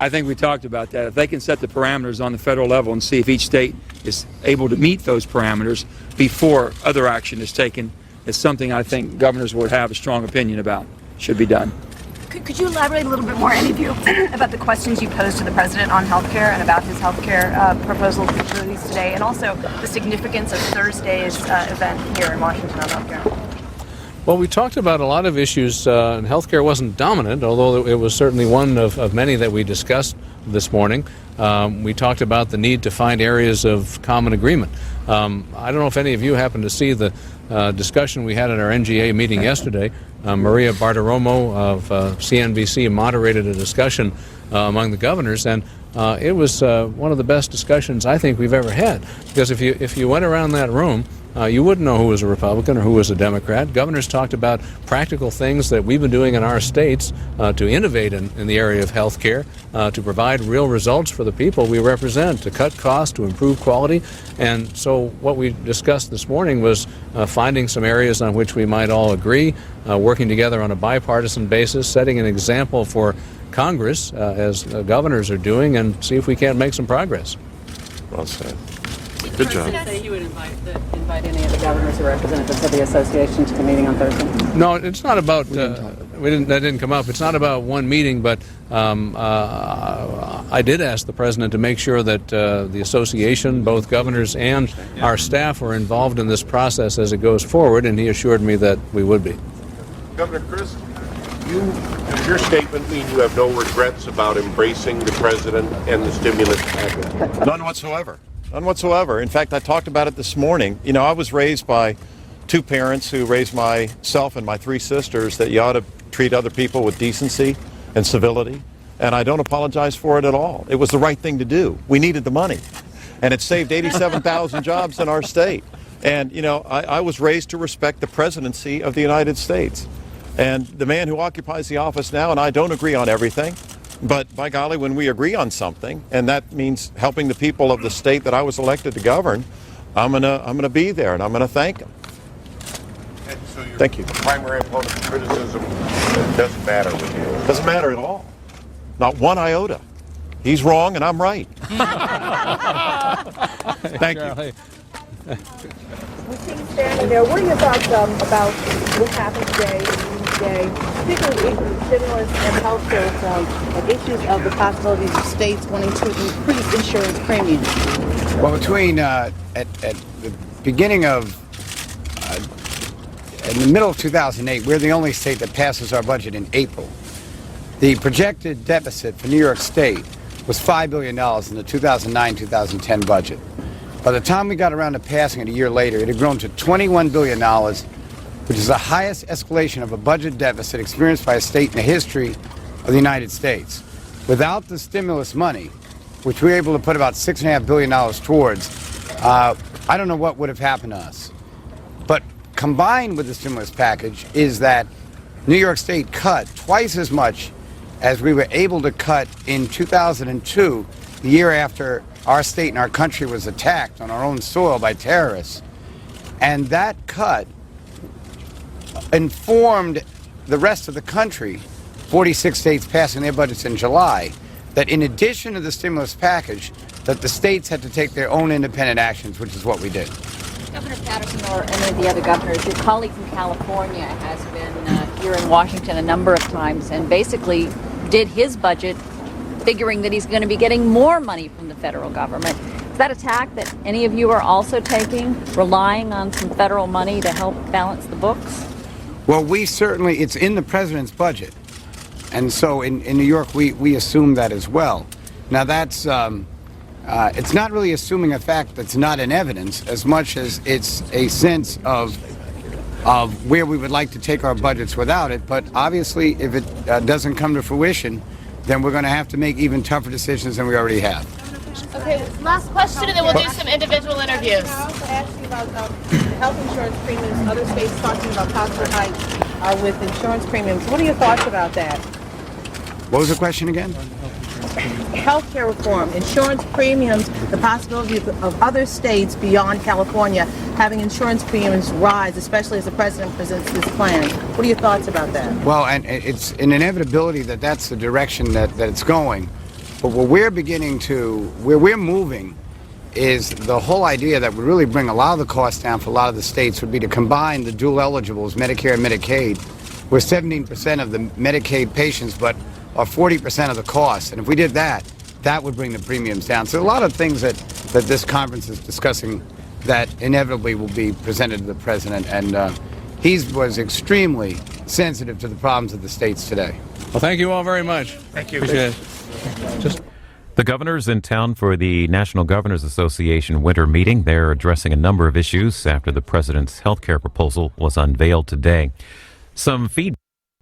I think we talked about that. If they can set the parameters on the federal level and see if each state is able to meet those parameters before other action is taken, it's something I think governors would have a strong opinion about. Should be done. Could you elaborate a little bit more, any of you, about the questions you posed to the president on health care and about his health care proposals released today, and also the significance of Thursday's event here in Washington on health care? Well, we talked about a lot of issues, and healthcare wasn't dominant, although it was certainly one of many that we discussed this morning. We talked about the need to find areas of common agreement. I don't know if any of you happened to see the discussion we had at our NGA meeting yesterday. Maria Bartiromo of CNBC moderated a discussion among the governors, and it was one of the best discussions I think we've ever had, because if you went around that room, you wouldn't know who was a Republican or who was a Democrat. Governors talked about practical things that we've been doing in our states to innovate in the area of health care, to provide real results for the people we represent, to cut costs, to improve quality. And so what we discussed this morning was finding some areas on which we might all agree, working together on a bipartisan basis, setting an example for Congress, as governors are doing, and see if we can't make some progress. Well said. Good job. Did he say he would invite any of the governors or representatives of the association to the meeting on Thursday? No, it's not about. That didn't come up. It's not about one meeting, but I did ask the president to make sure that the association, both governors and our staff, are involved in this process as it goes forward, and he assured me that we would be. Governor Chris, does your statement mean you have no regrets about embracing the president and the stimulus package? None whatsoever. None whatsoever. In fact, I talked about it this morning. You know, I was raised by two parents who raised myself and my three sisters that you ought to treat other people with decency and civility, and I don't apologize for it at all. It was the right thing to do. We needed the money, and it saved 87,000 jobs in our state. And, you know, I was raised to respect the presidency of the United States. And the man who occupies the office now and I don't agree on everything. But by golly, when we agree on something, and that means helping the people of the state that I was elected to govern, I'm gonna be there, and I'm gonna thank them. And so your Thank you. primary opponent's criticism doesn't matter with you. Doesn't matter at all. Not one iota. He's wrong, and I'm right. Thank you. Standing there, what are your thoughts about what happened today, particularly stimulus and health care reform, and issues of the possibilities of states wanting to increase insurance premiums? Well, between at the beginning of, in the middle of 2008, we're the only state that passes our budget in April. The projected deficit for New York State was $5 billion in the 2009-2010 budget. By the time we got around to passing it a year later, it had grown to $21 billion, which is the highest escalation of a budget deficit experienced by a state in the history of the United States. Without the stimulus money, which we were able to put about $6.5 billion towards, I don't know what would have happened to us. But combined with the stimulus package is that New York State cut twice as much as we were able to cut in 2002, the year after our state and our country was attacked on our own soil by terrorists. And that cut informed the rest of the country, 46 states passing their budgets in July, that in addition to the stimulus package, that the states had to take their own independent actions, which is what we did. Governor Patterson or any of the other governors, your colleague from California has been here in Washington a number of times and basically did his budget figuring that he's going to be getting more money from the federal government. Is that a tack that any of you are also taking, relying on some federal money to help balance the books? Well, we certainly, it's in the president's budget. And so in New York, we assume that as well. Now that's, it's not really assuming a fact that's not in evidence as much as it's a sense of where we would like to take our budgets without it. But obviously, if it doesn't come to fruition, then we're going to have to make even tougher decisions than we already have. Okay, last question, and then we'll do some individual interviews. I also asked you about health insurance premiums. Other states talking about possible hikes with insurance premiums. What are your thoughts about that? What was the question again? Healthcare reform, insurance premiums, the possibility of other states beyond California having insurance premiums rise, especially as the president presents this plan. What are your thoughts about that? Well, and it's an inevitability that that's the direction that it's going. But where we're moving is the whole idea that would really bring a lot of the costs down for a lot of the states would be to combine the dual eligibles, Medicare and Medicaid, where 17% of the Medicaid patients but are 40% of the cost. And if we did that, that would bring the premiums down. So a lot of things that this conference is discussing that inevitably will be presented to the president. And he was extremely sensitive to the problems of the states today. Well, thank you all very much. Thank you. Appreciate it. The governor's in town for the National Governors Association winter meeting. They're addressing a number of issues after the president's health care proposal was unveiled today. Some feedback.